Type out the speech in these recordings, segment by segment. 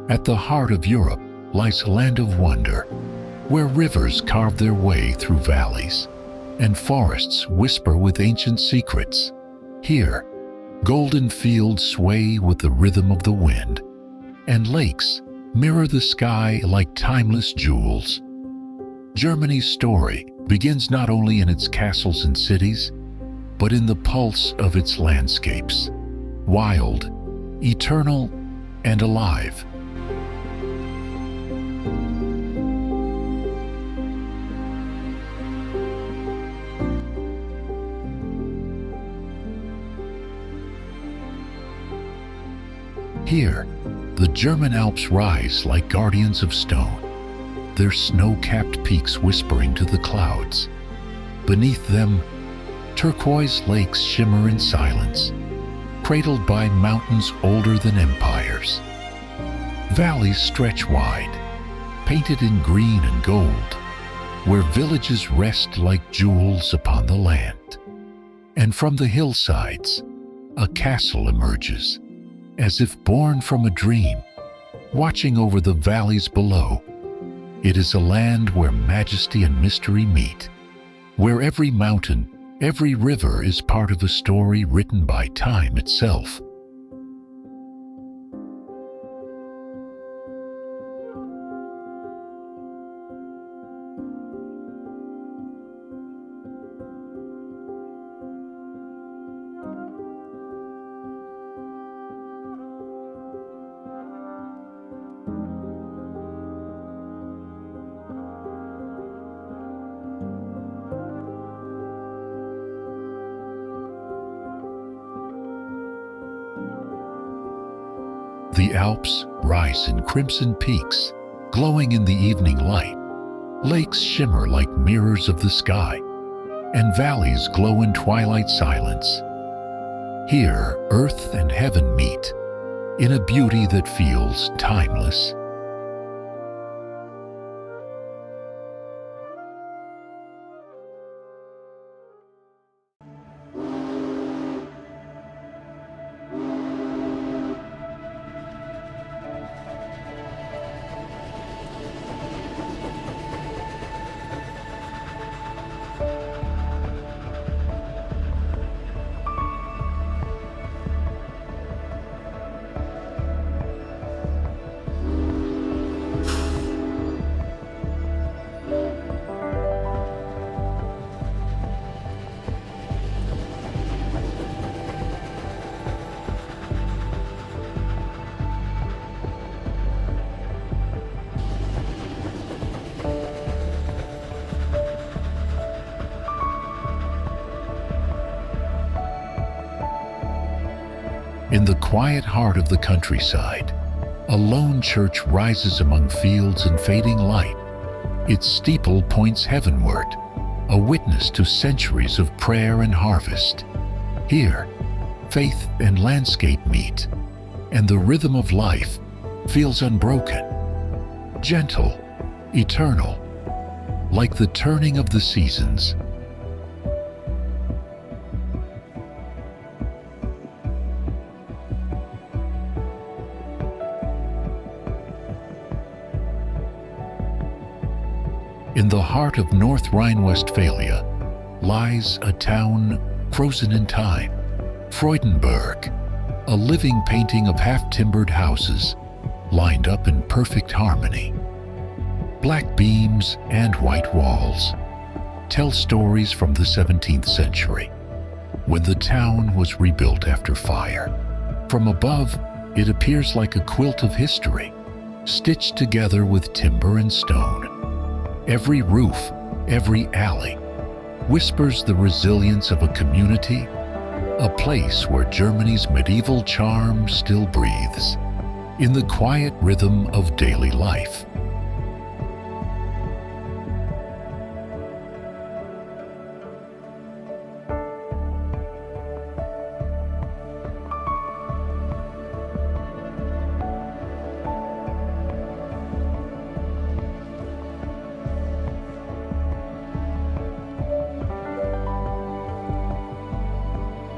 At the heart of Europe lies a land of wonder, where rivers carve their way through valleys, and forests whisper with ancient secrets. Here, golden fields sway with the rhythm of the wind, and lakes mirror the sky like timeless jewels. Germany's story begins not only in its castles and cities, but in the pulse of its landscapes, wild, eternal, and alive. Here, the German Alps rise like guardians of stone, their snow-capped peaks whispering to the clouds. Beneath them, turquoise lakes shimmer in silence, cradled by mountains older than empires. Valleys stretch wide, painted in green and gold, where villages rest like jewels upon the land. And from the hillsides, a castle emerges, as if born from a dream, watching over the valleys below. It is a land where majesty and mystery meet, where every mountain, every river is part of a story written by time itself. The Alps rise in crimson peaks, glowing in the evening light. Lakes shimmer like mirrors of the sky, and valleys glow in twilight silence. Here, earth and heaven meet, in a beauty that feels timeless. In the quiet heart of the countryside, a lone church rises among fields and fading light. Its steeple points heavenward, a witness to centuries of prayer and harvest. Here, faith and landscape meet, and the rhythm of life feels unbroken, gentle, eternal, like the turning of the seasons. In the heart of North Rhine-Westphalia lies a town frozen in time, Freudenberg, a living painting of half-timbered houses lined up in perfect harmony. Black beams and white walls tell stories from the 17th century, when the town was rebuilt after fire. From above, it appears like a quilt of history, stitched together with timber and stone. Every roof, every alley, whispers the resilience of a community, a place where Germany's medieval charm still breathes, in the quiet rhythm of daily life.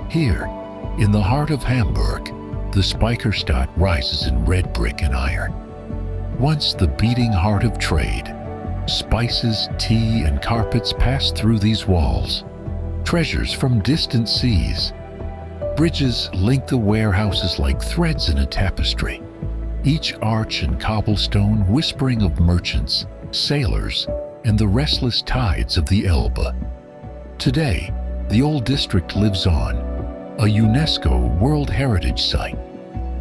Here, in the heart of Hamburg, the Speicherstadt rises in red brick and iron, Once the beating heart of trade, spices, tea, and carpets passed through these walls. Treasures from distant seas. Bridges link the warehouses like threads in a tapestry. Each arch and cobblestone whispering of merchants, sailors, and the restless tides of the Elbe. Today, the old district lives on, a UNESCO World Heritage Site,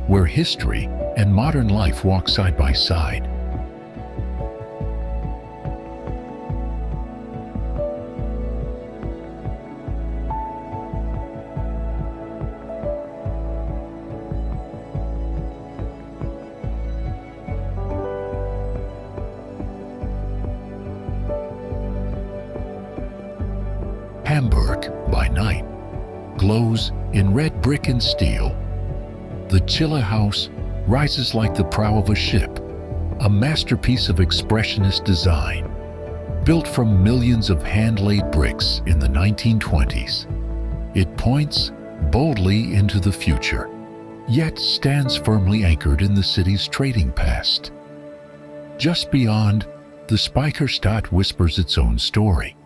where history and modern life walk side by side. Hamburg, by night, glows in red brick and steel. The Chilla House rises like the prow of a ship, a masterpiece of expressionist design, built from millions of hand-laid bricks in the 1920s. It points boldly into the future, yet stands firmly anchored in the city's trading past. Just beyond, the Speicherstadt whispers its own story,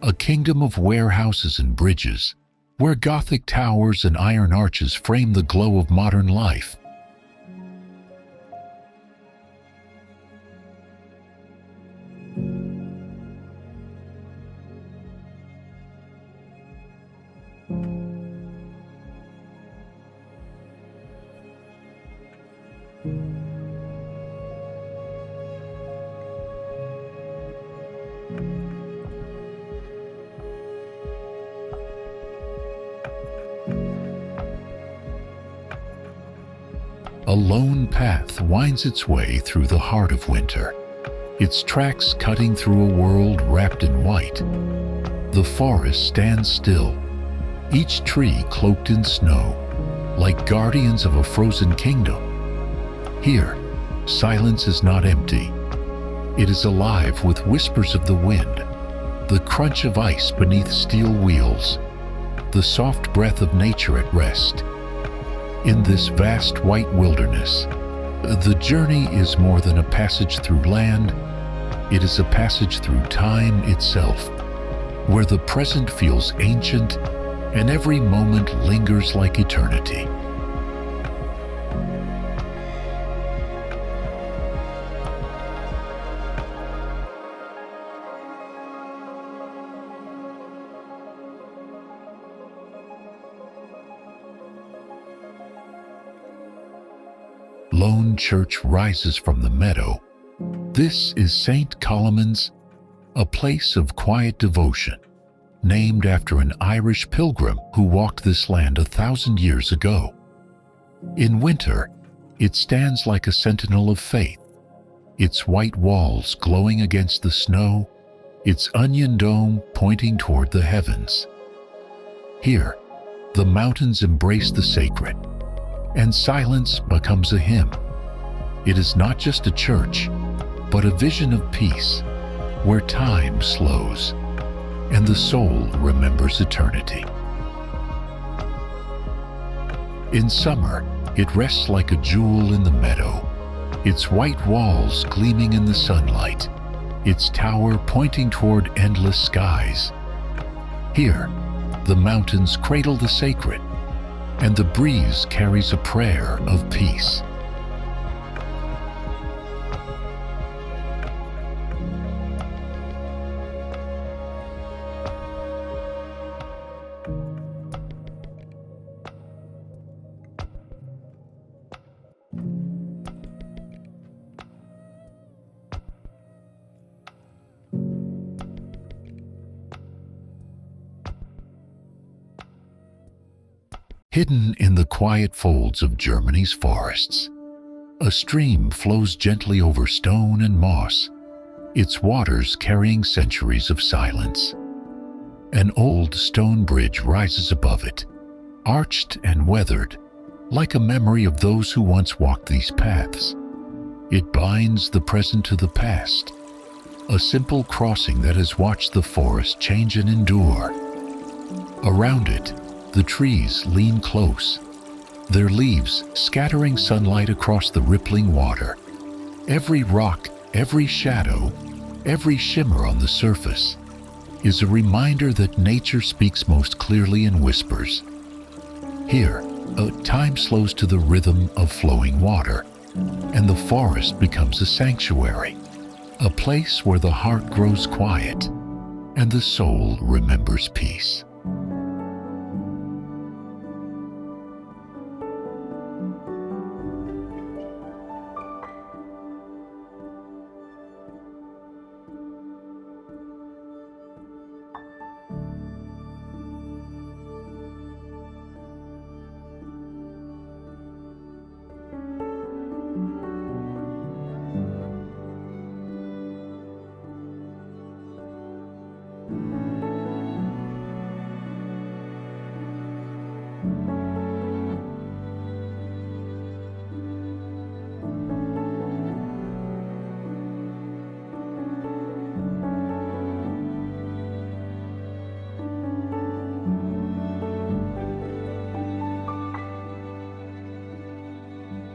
a kingdom of warehouses and bridges, where Gothic towers and iron arches frame the glow of modern life. A lone path winds its way through the heart of winter, its tracks cutting through a world wrapped in white. The forest stands still, each tree cloaked in snow, like guardians of a frozen kingdom. Here, silence is not empty. It is alive with whispers of the wind, the crunch of ice beneath steel wheels, the soft breath of nature at rest. In this vast white wilderness, the journey is more than a passage through land. It is a passage through time itself, where the present feels ancient and every moment lingers like eternity. Lone church rises from the meadow. This is St. Coloman's, a place of quiet devotion, named after an Irish pilgrim who walked this land 1,000 years ago. In winter, it stands like a sentinel of faith, its white walls glowing against the snow, its onion dome pointing toward the heavens. Here, the mountains embrace the sacred, and silence becomes a hymn. It is not just a church, but a vision of peace, where time slows and the soul remembers eternity. In summer, it rests like a jewel in the meadow, its white walls gleaming in the sunlight, its tower pointing toward endless skies. Here, the mountains cradle the sacred, and the breeze carries a prayer of peace. Hidden in the quiet folds of Germany's forests, a stream flows gently over stone and moss, its waters carrying centuries of silence. An old stone bridge rises above it, arched and weathered, like a memory of those who once walked these paths. It binds the present to the past, a simple crossing that has watched the forest change and endure. Around it, the trees lean close, their leaves scattering sunlight across the rippling water. Every rock, every shadow, every shimmer on the surface is a reminder that nature speaks most clearly in whispers. Here, time slows to the rhythm of flowing water, and the forest becomes a sanctuary, a place where the heart grows quiet and the soul remembers peace.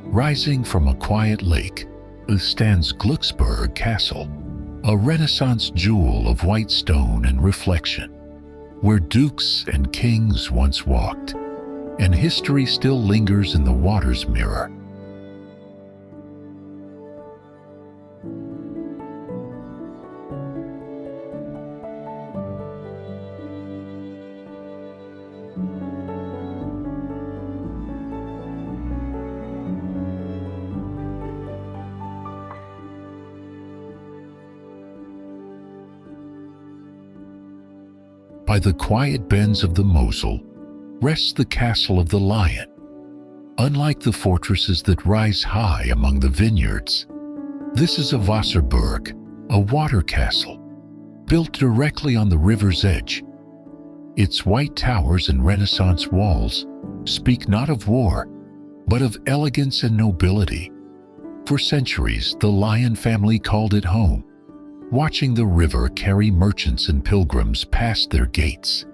Rising from a quiet lake stands Glücksburg Castle, a Renaissance jewel of white stone and reflection, where dukes and kings once walked, and history still lingers in the water's mirror. By the quiet bends of the Mosel rests the castle of the Lion. Unlike the fortresses that rise high among the vineyards, this is a Wasserburg, a water castle, built directly on the river's edge. Its white towers and Renaissance walls speak not of war, but of elegance and nobility. For centuries, the Lion family called it home, watching the river carry merchants and pilgrims past their gates.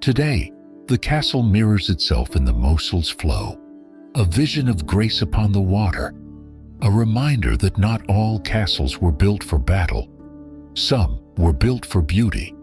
Today, the castle mirrors itself in the Mosel's flow, a vision of grace upon the water, a reminder that not all castles were built for battle. Some were built for beauty.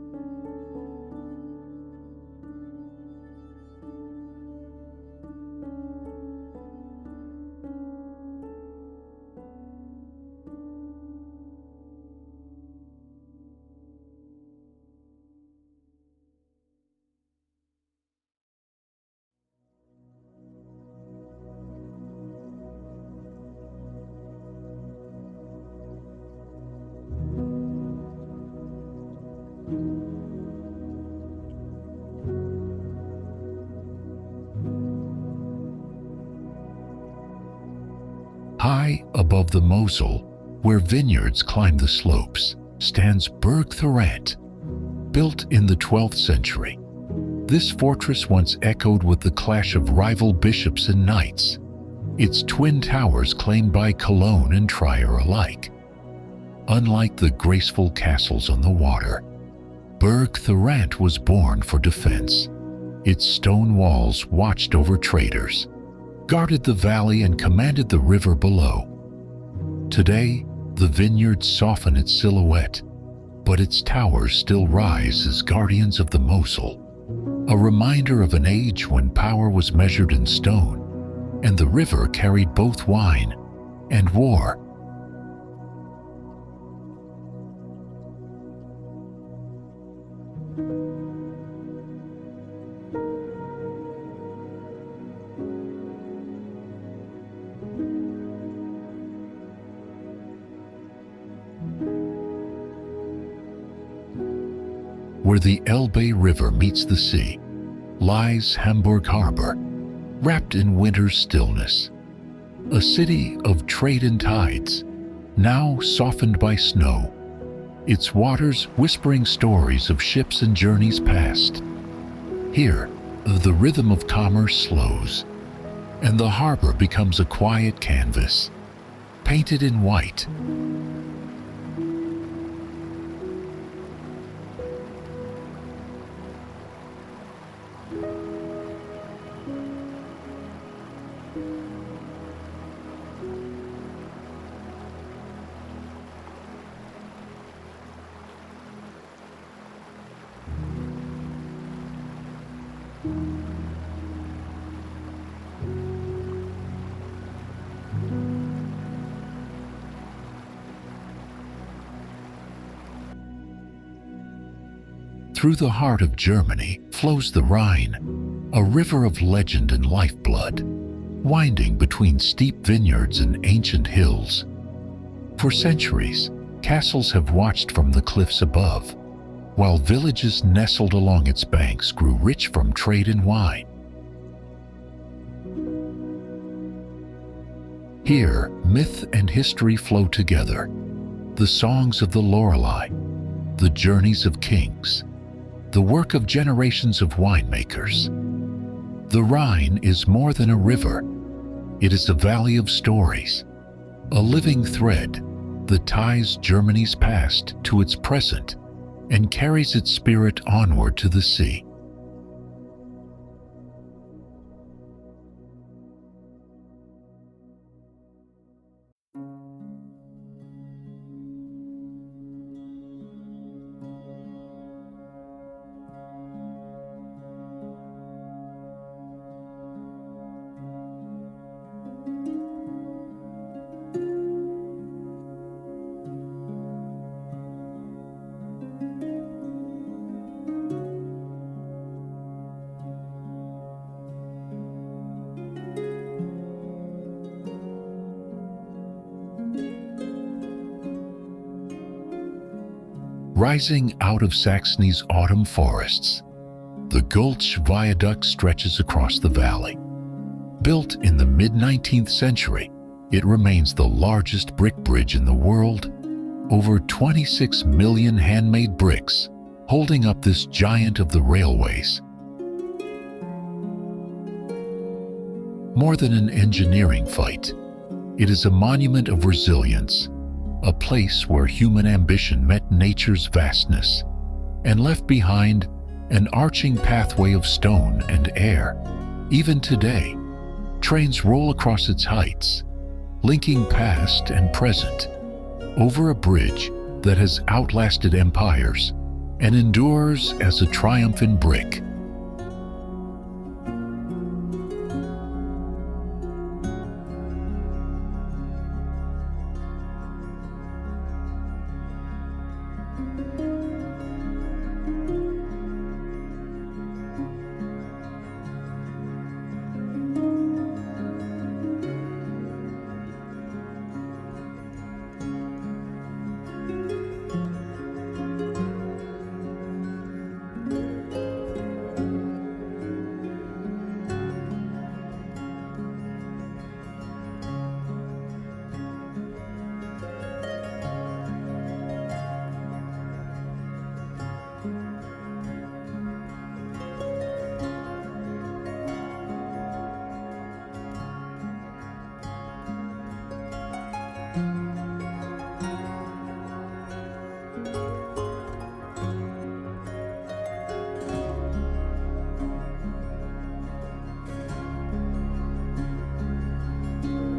High above the Mosel, where vineyards climb the slopes, stands Burg Thorant. Built in the 12th century, this fortress once echoed with the clash of rival bishops and knights, its twin towers claimed by Cologne and Trier alike. Unlike the graceful castles on the water, Burg Thorant was born for defense. Its stone walls watched over traders, guarded the valley and commanded the river below. Today, the vineyards soften its silhouette, but its towers still rise as guardians of the Mosel, a reminder of an age when power was measured in stone, and the river carried both wine and war. Where the Elbe River meets the sea, lies Hamburg Harbour, wrapped in winter's stillness. A city of trade and tides, now softened by snow, its waters whispering stories of ships and journeys past. Here, the rhythm of commerce slows, and the harbor becomes a quiet canvas, painted in white. Through the heart of Germany flows the Rhine, a river of legend and lifeblood, winding between steep vineyards and ancient hills. For centuries, castles have watched from the cliffs above, while villages nestled along its banks grew rich from trade in wine. Here, myth and history flow together. The songs of the Lorelei, the journeys of kings, the work of generations of winemakers. The Rhine is more than a river. It is a valley of stories, a living thread that ties Germany's past to its present and carries its spirit onward to the sea. Rising out of Saxony's autumn forests, the Göltzsch Viaduct stretches across the valley. Built in the mid-19th century, it remains the largest brick bridge in the world, over 26 million handmade bricks holding up this giant of the railways. More than an engineering fight, it is a monument of resilience, a place where human ambition met nature's vastness and left behind an arching pathway of stone and air. Even today, trains roll across its heights, linking past and present, over a bridge that has outlasted empires and endures as a triumph in brick.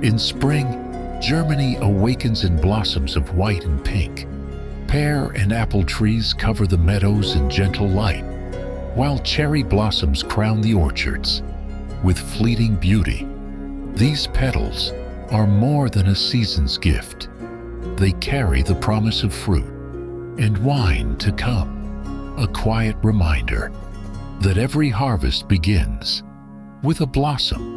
In spring, Germany awakens in blossoms of white and pink. Pear and apple trees cover the meadows in gentle light, while cherry blossoms crown the orchards with fleeting beauty. These petals are more than a season's gift. They carry the promise of fruit and wine to come, a quiet reminder that every harvest begins with a blossom.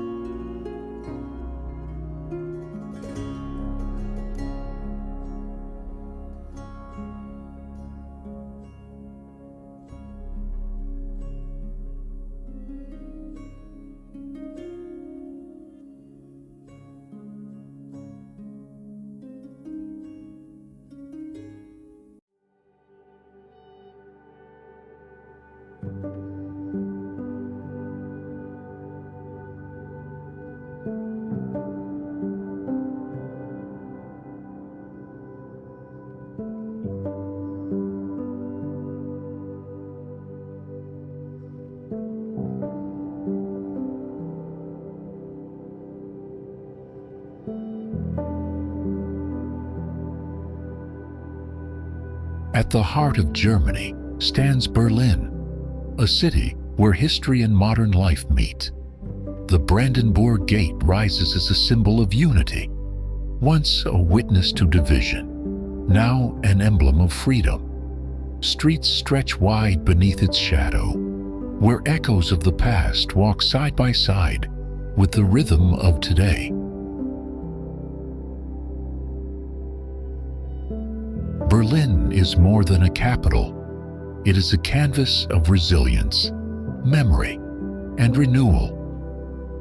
At the heart of Germany stands Berlin, a city where history and modern life meet. The Brandenburg Gate rises as a symbol of unity, once a witness to division, now an emblem of freedom. Streets stretch wide beneath its shadow, where echoes of the past walk side by side with the rhythm of today. Berlin is more than a capital. It is a canvas of resilience, memory, and renewal.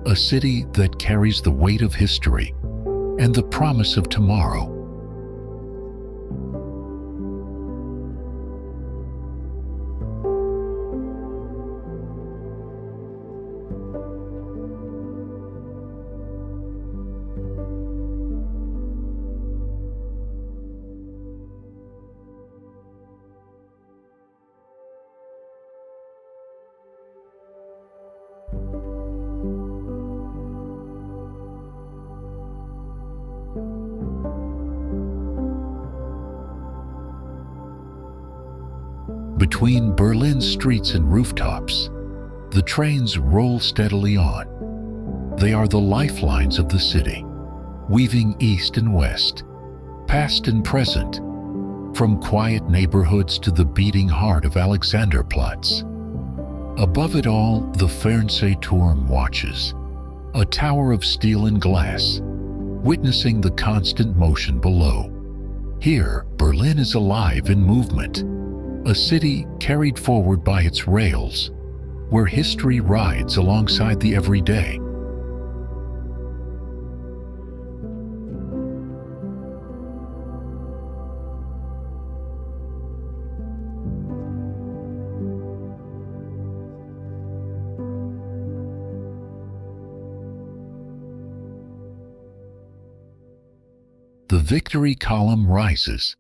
A city that carries the weight of history and the promise of tomorrow. Between Berlin's streets and rooftops, the trains roll steadily on. They are the lifelines of the city, weaving east and west, past and present, from quiet neighborhoods to the beating heart of Alexanderplatz. Above it all, the Fernsehturm watches, a tower of steel and glass, witnessing the constant motion below. Here, Berlin is alive in movement, a city carried forward by its rails, where history rides alongside the everyday. The Victory Column rises,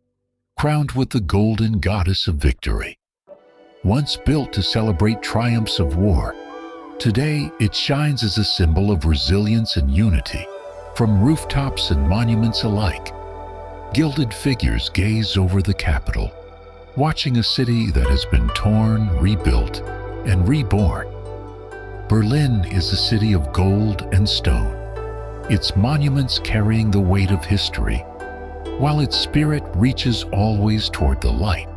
crowned with the golden goddess of victory. Once built to celebrate triumphs of war, today it shines as a symbol of resilience and unity. From rooftops and monuments alike, gilded figures gaze over the capital, watching a city that has been torn, rebuilt, and reborn. Berlin is a city of gold and stone, its monuments carrying the weight of history, while its spirit reaches always toward the light.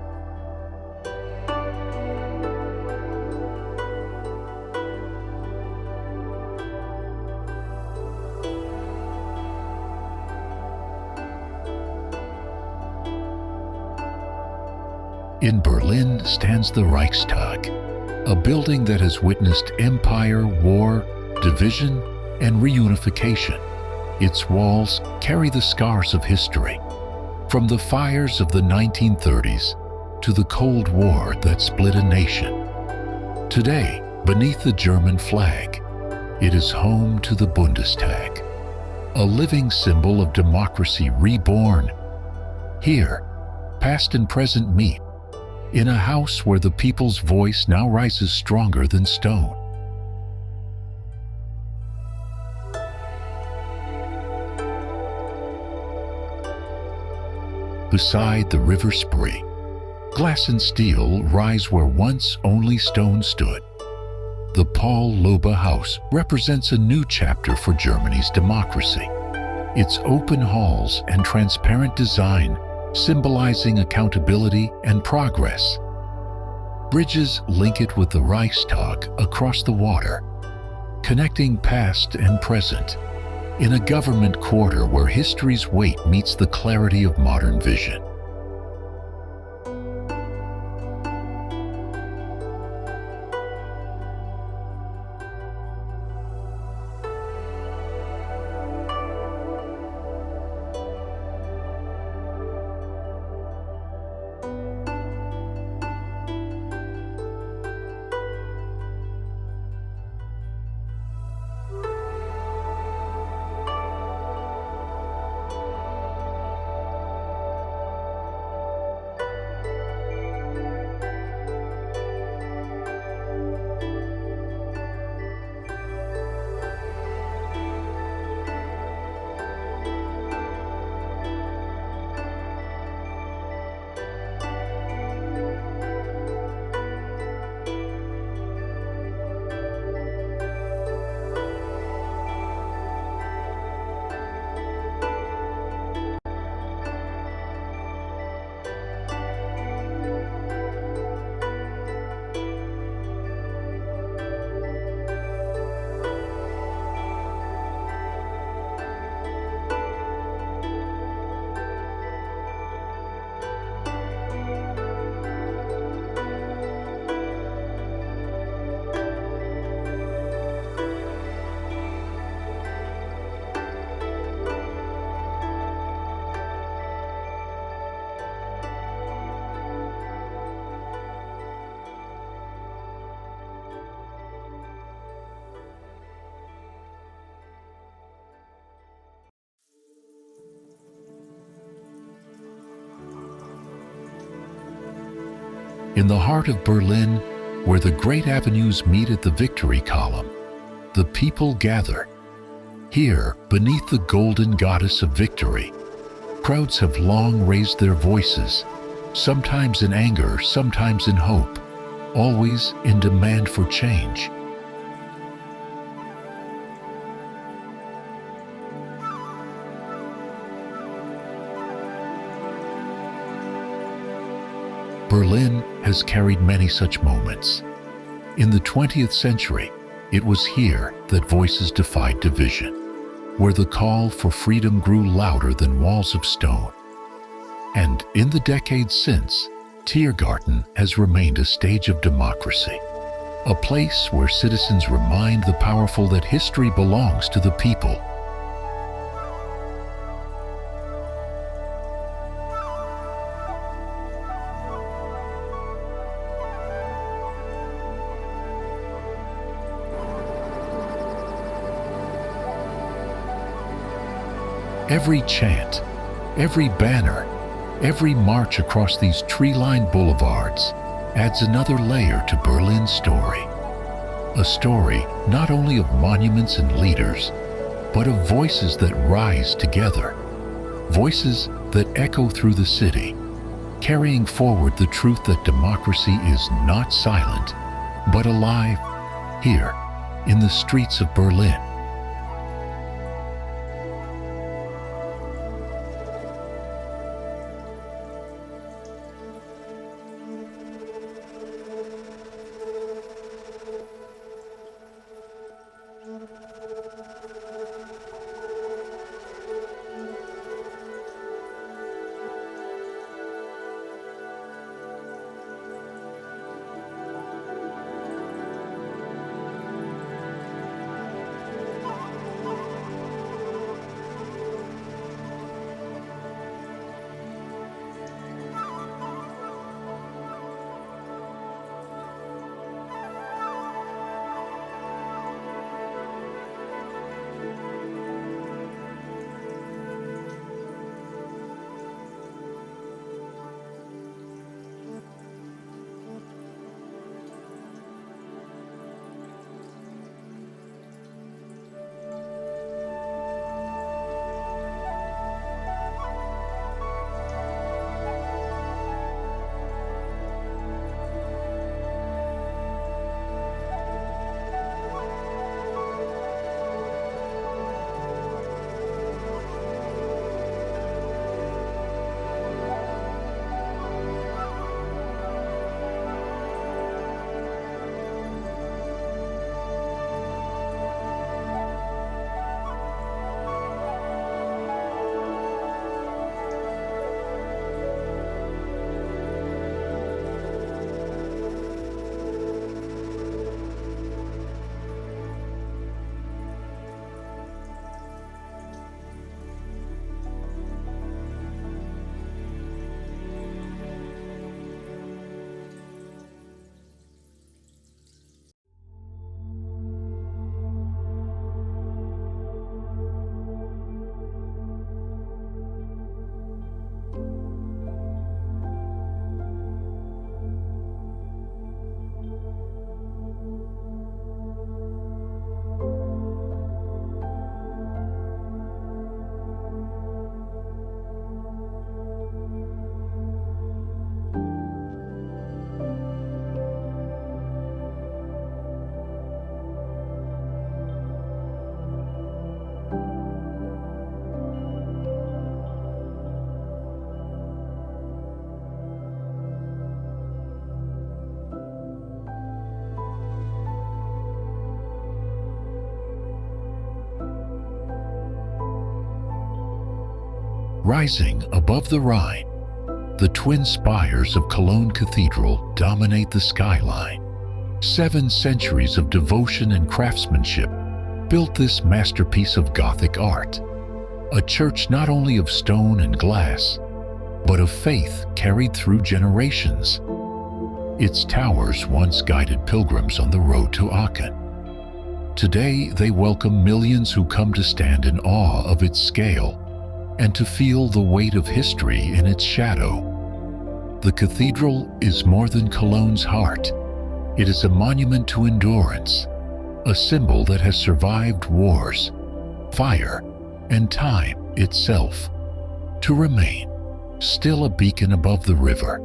In Berlin stands the Reichstag, a building that has witnessed empire, war, division, and reunification. Its walls carry the scars of history, from the fires of the 1930s to the Cold War that split a nation. Today, beneath the German flag, it is home to the Bundestag, a living symbol of democracy reborn. Here, past and present meet, in a house where the people's voice now rises stronger than stone. Beside the River Spree, glass and steel rise where once only stone stood. The Paul Lobe House represents a new chapter for Germany's democracy. Its open halls and transparent design symbolizing accountability and progress. Bridges link it with the Reichstag across the water, connecting past and present in a government quarter where history's weight meets the clarity of modern vision. In the heart of Berlin, where the great avenues meet at the Victory Column, the people gather. Here, beneath the golden goddess of victory, crowds have long raised their voices, sometimes in anger, sometimes in hope, always in demand for change. Berlin has carried many such moments. In the 20th century, it was here that voices defied division, where the call for freedom grew louder than walls of stone. And in the decades since, Tiergarten has remained a stage of democracy, a place where citizens remind the powerful that history belongs to the people. Every chant, every banner, every march across these tree-lined boulevards adds another layer to Berlin's story. A story not only of monuments and leaders, but of voices that rise together. Voices that echo through the city, carrying forward the truth that democracy is not silent, but alive here in the streets of Berlin. Rising above the Rhine, the twin spires of Cologne Cathedral dominate the skyline. 7 centuries of devotion and craftsmanship built this masterpiece of Gothic art, a church not only of stone and glass, but of faith carried through generations. Its towers once guided pilgrims on the road to Aachen. Today, they welcome millions who come to stand in awe of its scale and to feel the weight of history in its shadow. The cathedral is more than Cologne's heart. It is a monument to endurance, a symbol that has survived wars, fire, and time itself, to remain still a beacon above the river.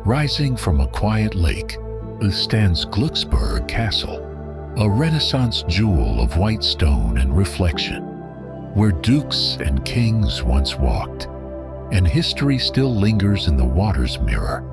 Rising from a quiet lake stands Glücksburg Castle, a Renaissance jewel of white stone and reflection, where dukes and kings once walked, and history still lingers in the water's mirror.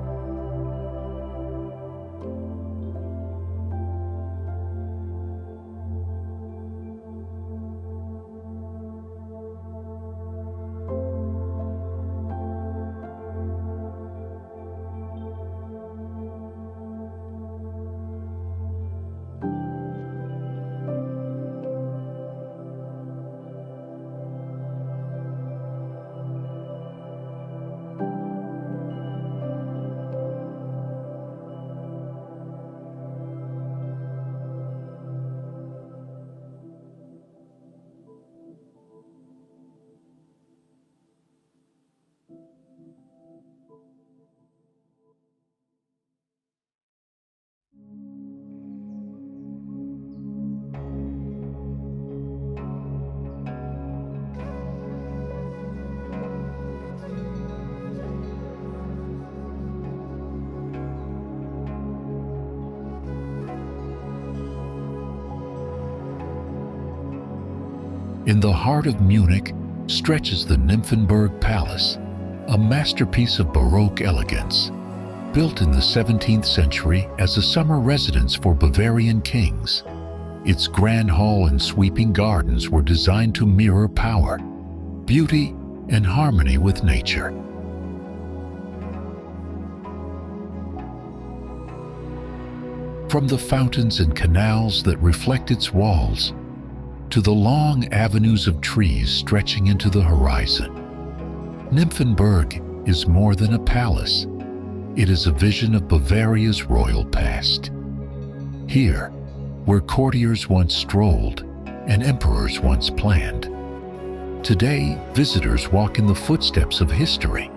In the heart of Munich stretches the Nymphenburg Palace, a masterpiece of Baroque elegance. Built in the 17th century as a summer residence for Bavarian kings, its grand hall and sweeping gardens were designed to mirror power, beauty, and harmony with nature. From the fountains and canals that reflect its walls, to the long avenues of trees stretching into the horizon, Nymphenburg is more than a palace. It is a vision of Bavaria's royal past. Here, where courtiers once strolled and emperors once planned, today visitors walk in the footsteps of history,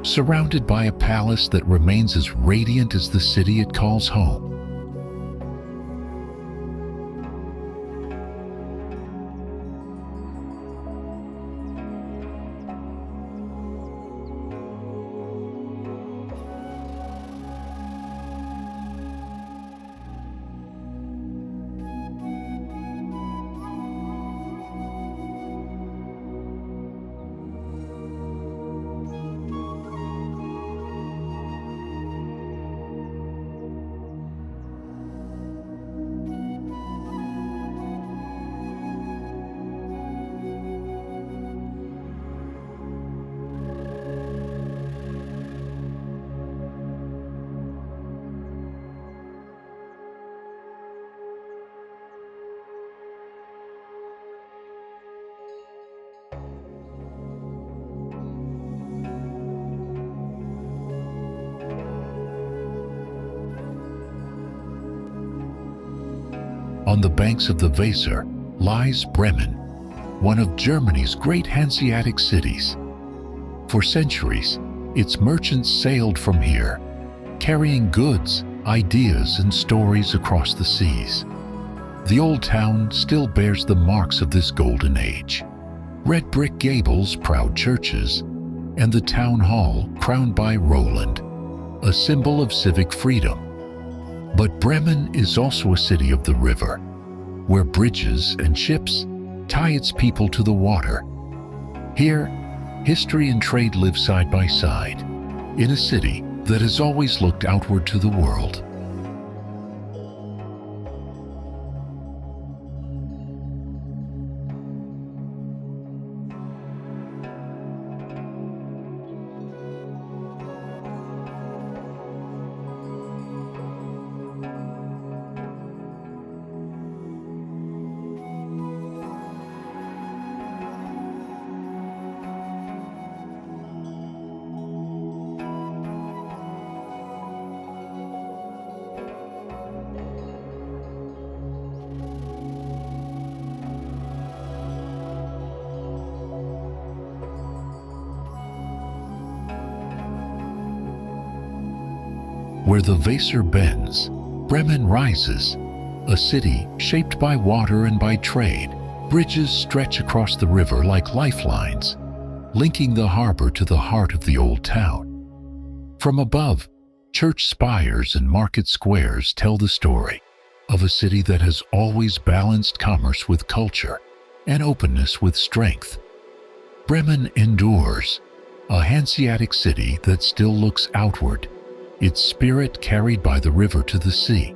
surrounded by a palace that remains as radiant as the city it calls home. On the banks of the Weser lies Bremen, one of Germany's great Hanseatic cities. For centuries, its merchants sailed from here, carrying goods, ideas, and stories across the seas. The old town still bears the marks of this golden age. Red brick gables, proud churches, and the town hall crowned by Roland, a symbol of civic freedom. But Bremen is also a city of the river, where bridges and ships tie its people to the water. Here, history and trade live side by side, in a city that has always looked outward to the world. Where the Weser bends, Bremen rises, a city shaped by water and by trade. Bridges stretch across the river like lifelines, linking the harbor to the heart of the old town. From above, church spires and market squares tell the story of a city that has always balanced commerce with culture and openness with strength. Bremen endures, a Hanseatic city that still looks outward, its spirit carried by the river to the sea.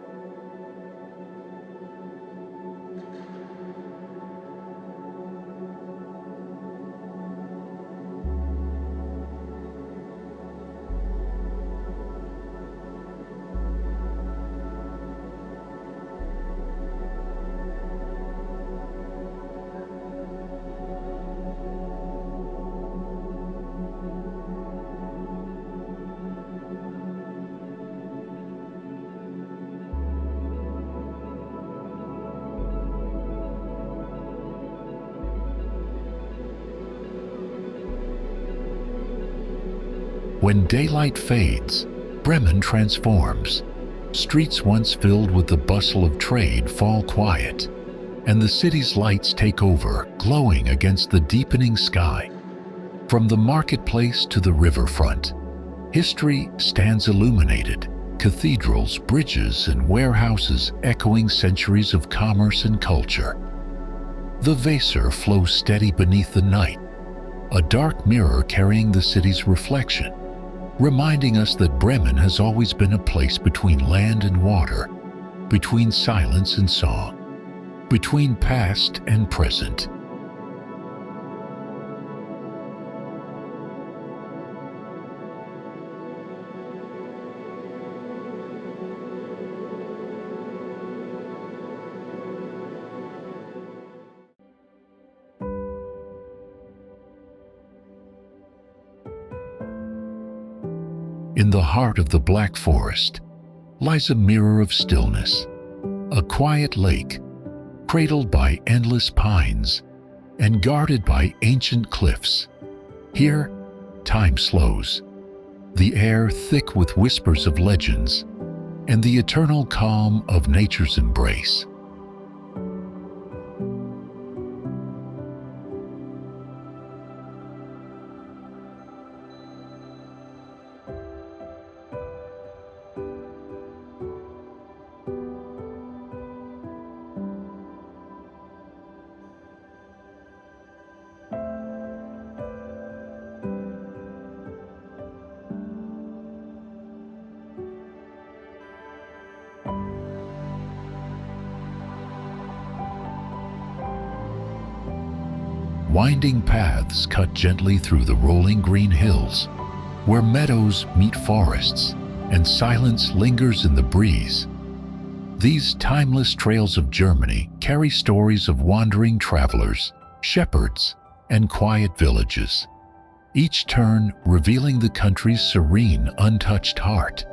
When daylight fades, Bremen transforms. Streets once filled with the bustle of trade fall quiet, and the city's lights take over, glowing against the deepening sky. From the marketplace to the riverfront, history stands illuminated, cathedrals, bridges, and warehouses echoing centuries of commerce and culture. The Weser flows steady beneath the night, a dark mirror carrying the city's reflection, reminding us that Bremen has always been a place between land and water, between silence and song, between past and present. In the heart of the Black Forest lies a mirror of stillness, a quiet lake cradled by endless pines and guarded by ancient cliffs. Here, time slows, the air thick with whispers of legends and the eternal calm of nature's embrace. Winding paths cut gently through the rolling green hills, where meadows meet forests and silence lingers in the breeze. These timeless trails of Germany carry stories of wandering travelers, shepherds, and quiet villages, each turn revealing the country's serene, untouched heart.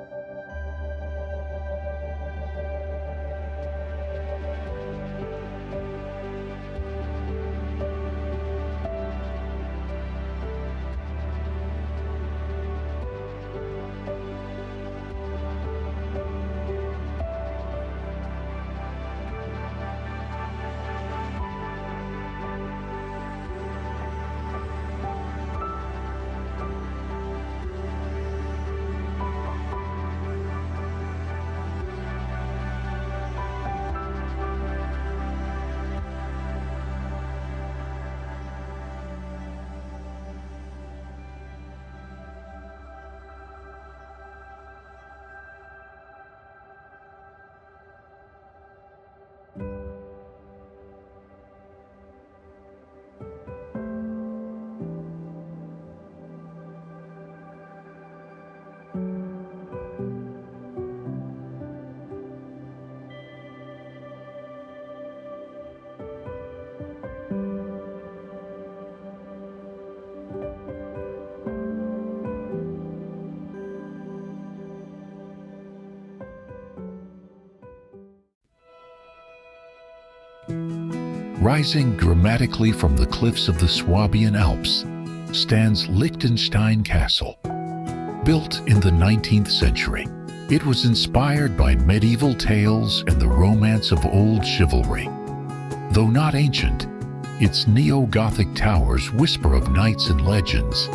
Rising dramatically from the cliffs of the Swabian Alps stands Lichtenstein Castle. Built in the 19th century, It was inspired by medieval tales and the romance of old chivalry. Though not ancient, its neo-Gothic towers whisper of knights and legends,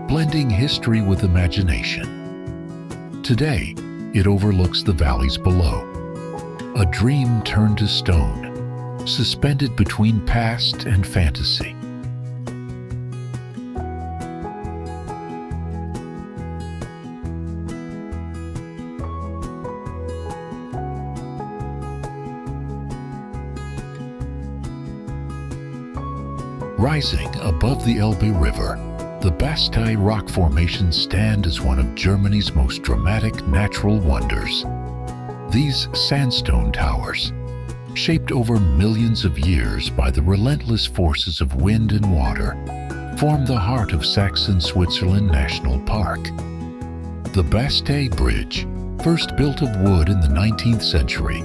blending history with imagination. Today, it overlooks the valleys below, a dream turned to stone, suspended between past and fantasy. Rising above the Elbe River, the Bastei Rock Formations stand as one of Germany's most dramatic natural wonders. These sandstone towers, shaped over millions of years by the relentless forces of wind and water, form the heart of Saxon Switzerland National Park. The Bastei Bridge, first built of wood in the 19th century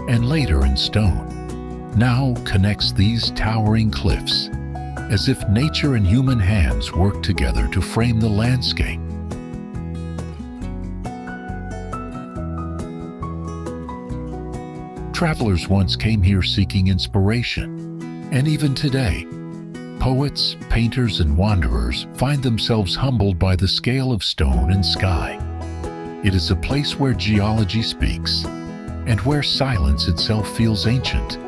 and later in stone, now connects these towering cliffs, as if nature and human hands work together to frame the landscape. Travelers once came here seeking inspiration, and even today, poets, painters, and wanderers find themselves humbled by the scale of stone and sky. It is a place where geology speaks, and where silence itself feels ancient.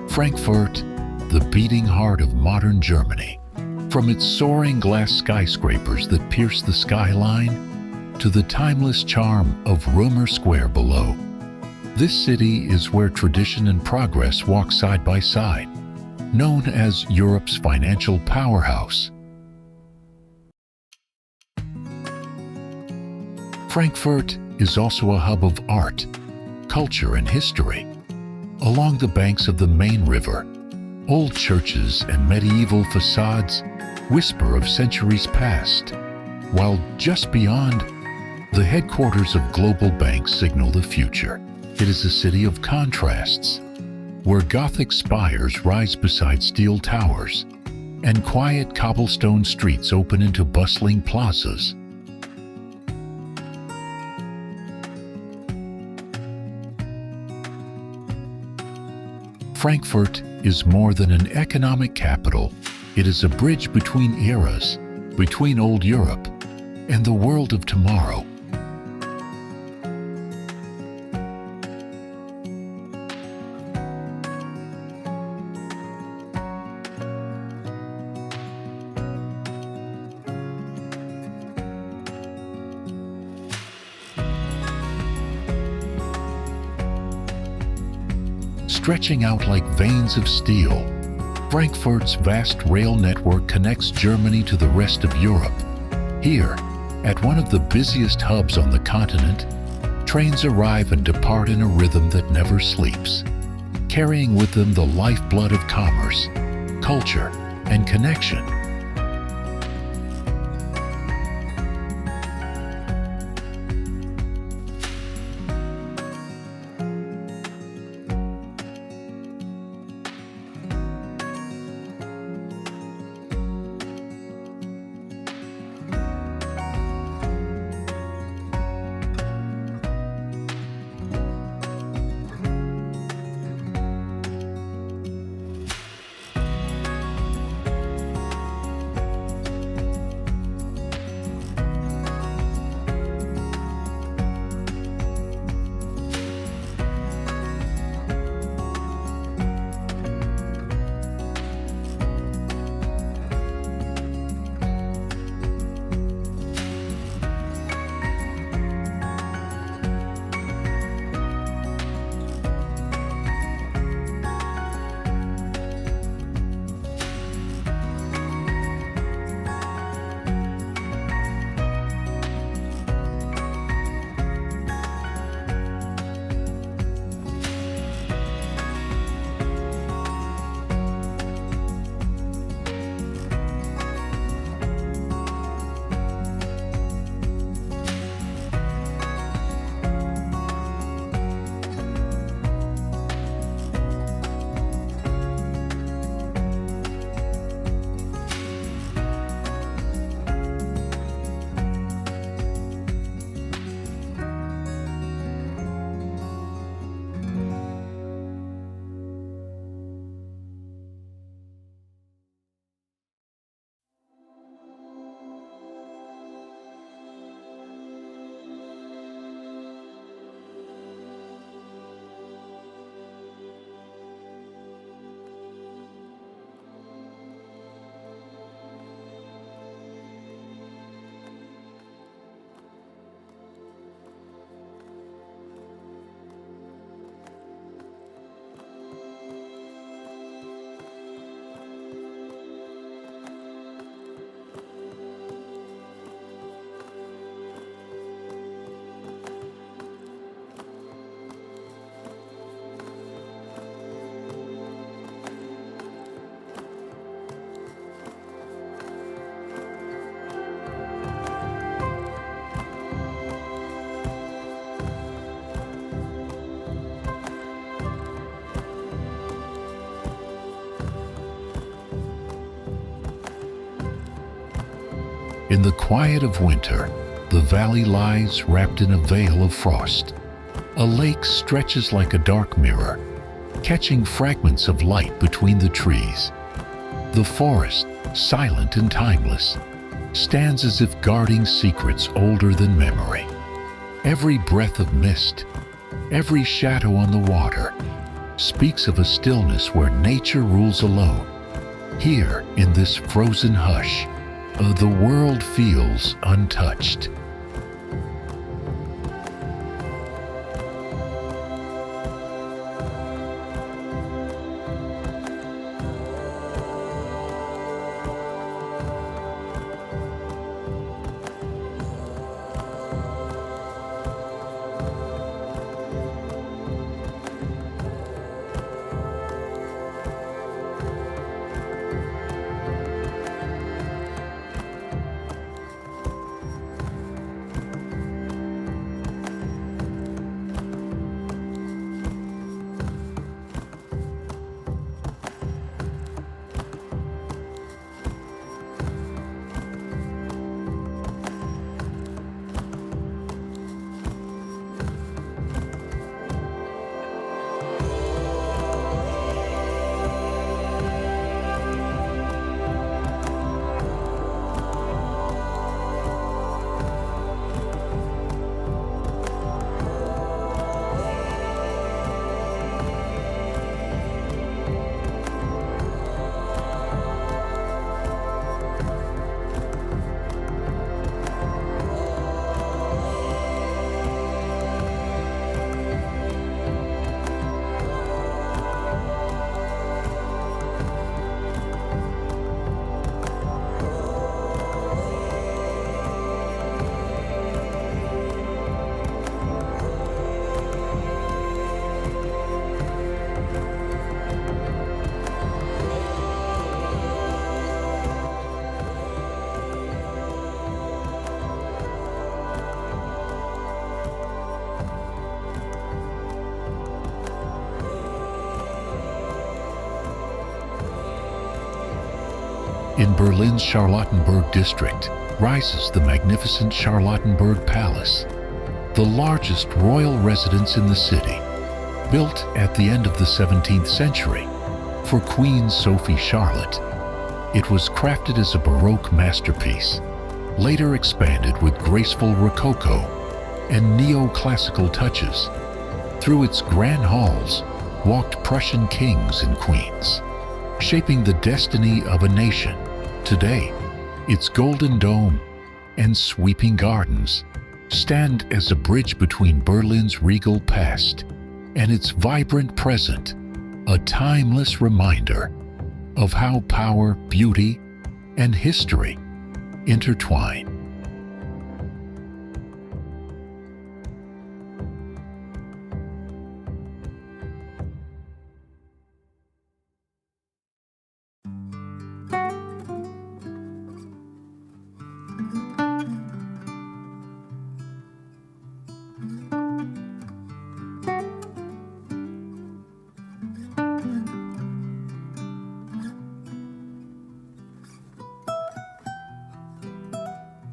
Frankfurt, the beating heart of modern Germany. From its soaring glass skyscrapers that pierce the skyline to the timeless charm of Römer Square below, this city is where tradition and progress walk side by side, known as Europe's financial powerhouse. Frankfurt is also a hub of art, culture, and history. Along the banks of the main river, old churches and medieval facades whisper of centuries past, while just beyond, the headquarters of global banks signal the future. It is a city of contrasts, where Gothic spires rise beside steel towers, and quiet cobblestone streets open into bustling plazas. Frankfurt is more than an economic capital. It is a bridge between eras, between old Europe and the world of tomorrow. Stretching out like veins of steel, Frankfurt's vast rail network connects Germany to the rest of Europe. Here, at one of the busiest hubs on the continent, trains arrive and depart in a rhythm that never sleeps, carrying with them the lifeblood of commerce, culture, and connection. In the quiet of winter, the valley lies wrapped in a veil of frost. A lake stretches like a dark mirror, catching fragments of light between the trees. The forest, silent and timeless, stands as if guarding secrets older than memory. Every breath of mist, every shadow on the water, speaks of a stillness where nature rules alone. Here, in this frozen hush, the world feels untouched. In Berlin's Charlottenburg district rises the magnificent Charlottenburg Palace, the largest royal residence in the city. Built at the end of the 17th century for Queen Sophie Charlotte, it was crafted as a Baroque masterpiece, later expanded with graceful Rococo and neoclassical touches. Through its grand halls walked Prussian kings and queens, shaping the destiny of a nation. Today, its golden dome and sweeping gardens stand as a bridge between Berlin's regal past and its vibrant present, a timeless reminder of how power, beauty, and history intertwine.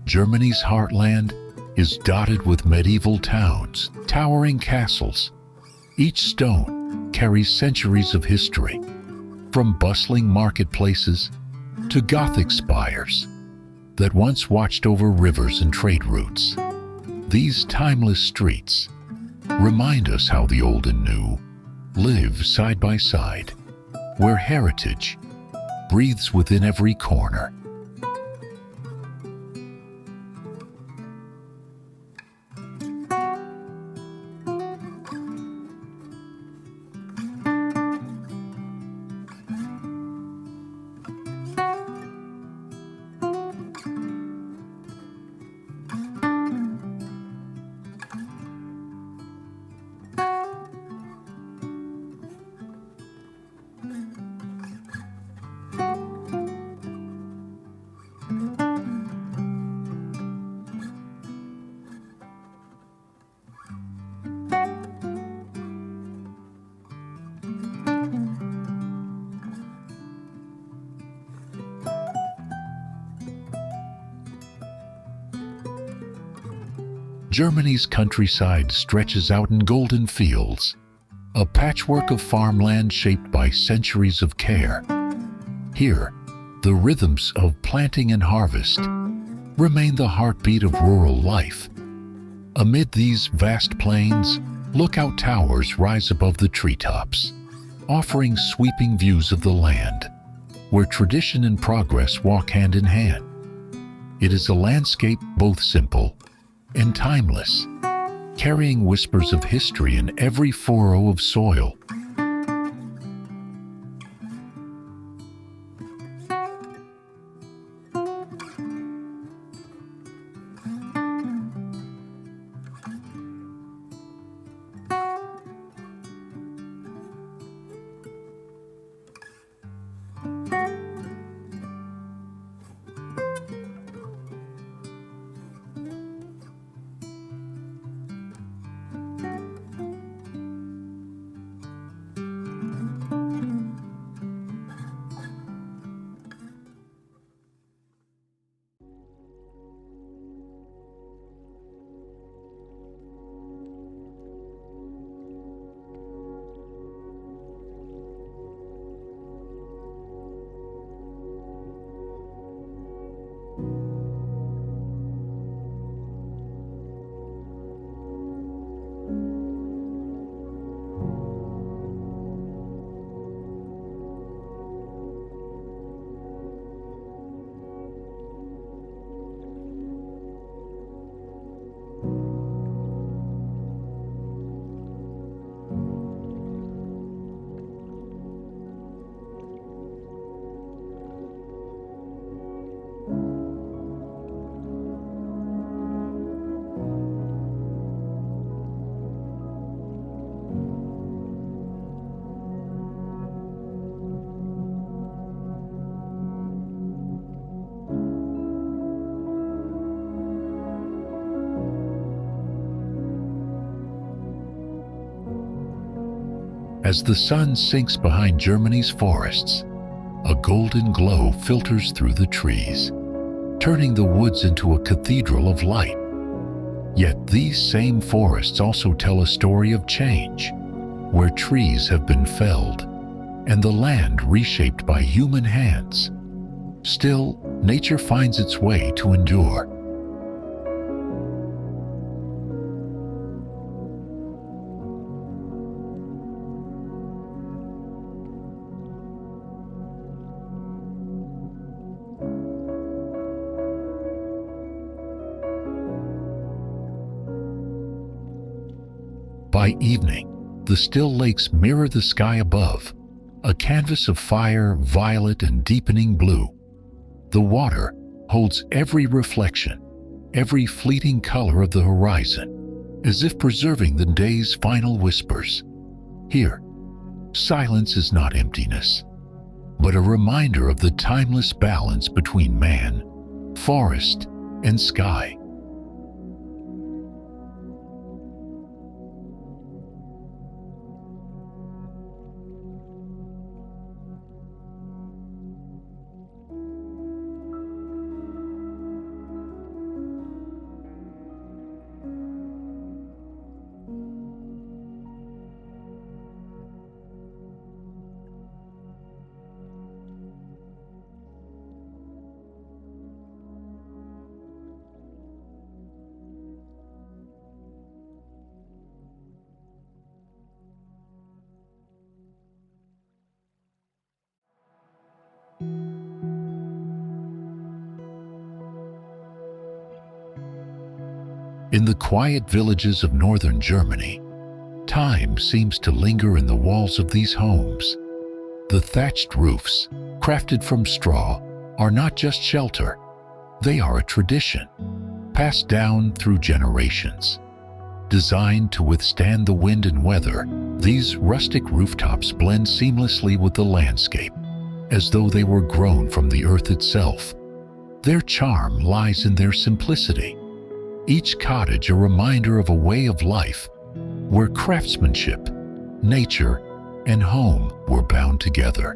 Germany's heartland is dotted with medieval towns, towering castles. Each stone carries centuries of history, from bustling marketplaces to Gothic spires that once watched over rivers and trade routes. These timeless streets remind us how the old and new live side by side, where heritage breathes within every corner. Germany's countryside stretches out in golden fields, a patchwork of farmland shaped by centuries of care. Here, the rhythms of planting and harvest remain the heartbeat of rural life. Amid these vast plains, lookout towers rise above the treetops, offering sweeping views of the land, where tradition and progress walk hand in hand. It is a landscape both simple and timeless, carrying whispers of history in every furrow of soil. As the sun sinks behind Germany's forests, a golden glow filters through the trees, turning the woods into a cathedral of light. Yet these same forests also tell a story of change, where trees have been felled and the land reshaped by human hands. Still, nature finds its way to endure. By evening, the still lakes mirror the sky above, a canvas of fire, violet, and deepening blue. The water holds every reflection, every fleeting color of the horizon, as if preserving the day's final whispers. Here, silence is not emptiness, but a reminder of the timeless balance between man, forest, and sky. In the quiet villages of northern Germany, time seems to linger in the walls of these homes. The thatched roofs, crafted from straw, are not just shelter. They are a tradition, passed down through generations. Designed to withstand the wind and weather, these rustic rooftops blend seamlessly with the landscape, as though they were grown from the earth itself. Their charm lies in their simplicity. Each cottage a reminder of a way of life where craftsmanship, nature, and home were bound together.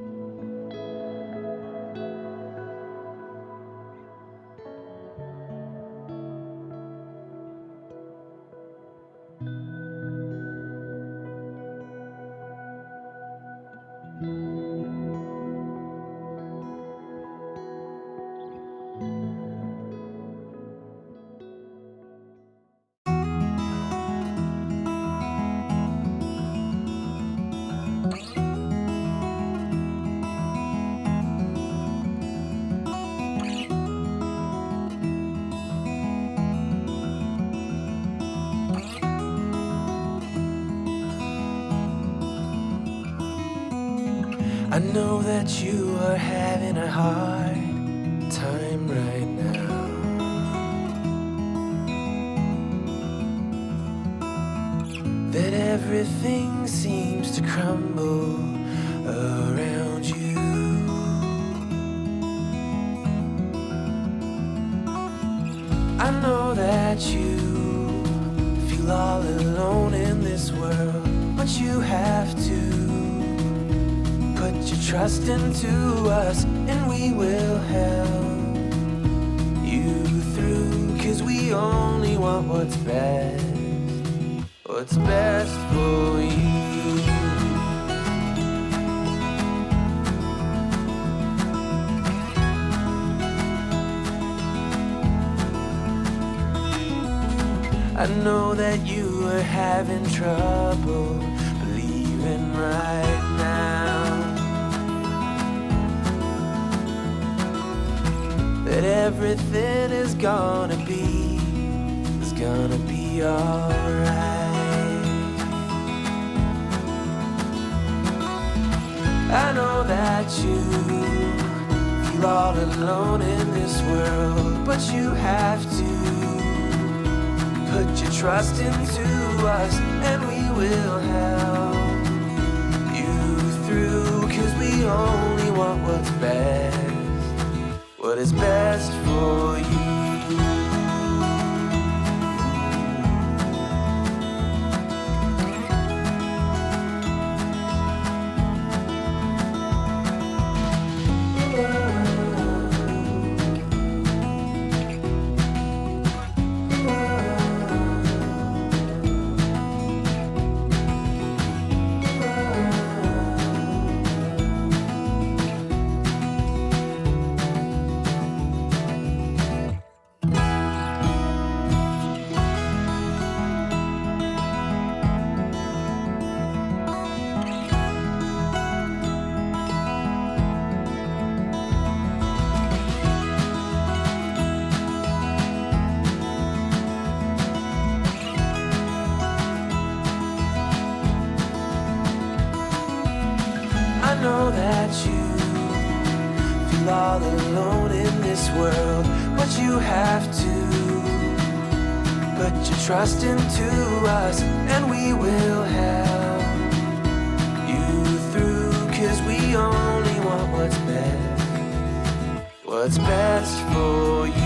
I know that you are having a hard time right now. That everything seems to crumble around you. I know that you feel all alone in this world, but you have to put your trust into us, and we will help you through, 'cause we only want what's best for you. I know that you are having trouble believing right now that everything is gonna be alright. I know that you feel all alone in this world, but you have to put your trust into us, and we will help you through, 'cause we only want what is best for you. I know that you feel all alone in this world, but you have to put your trust into us, and we will help you through, 'cause we only want what's best for you.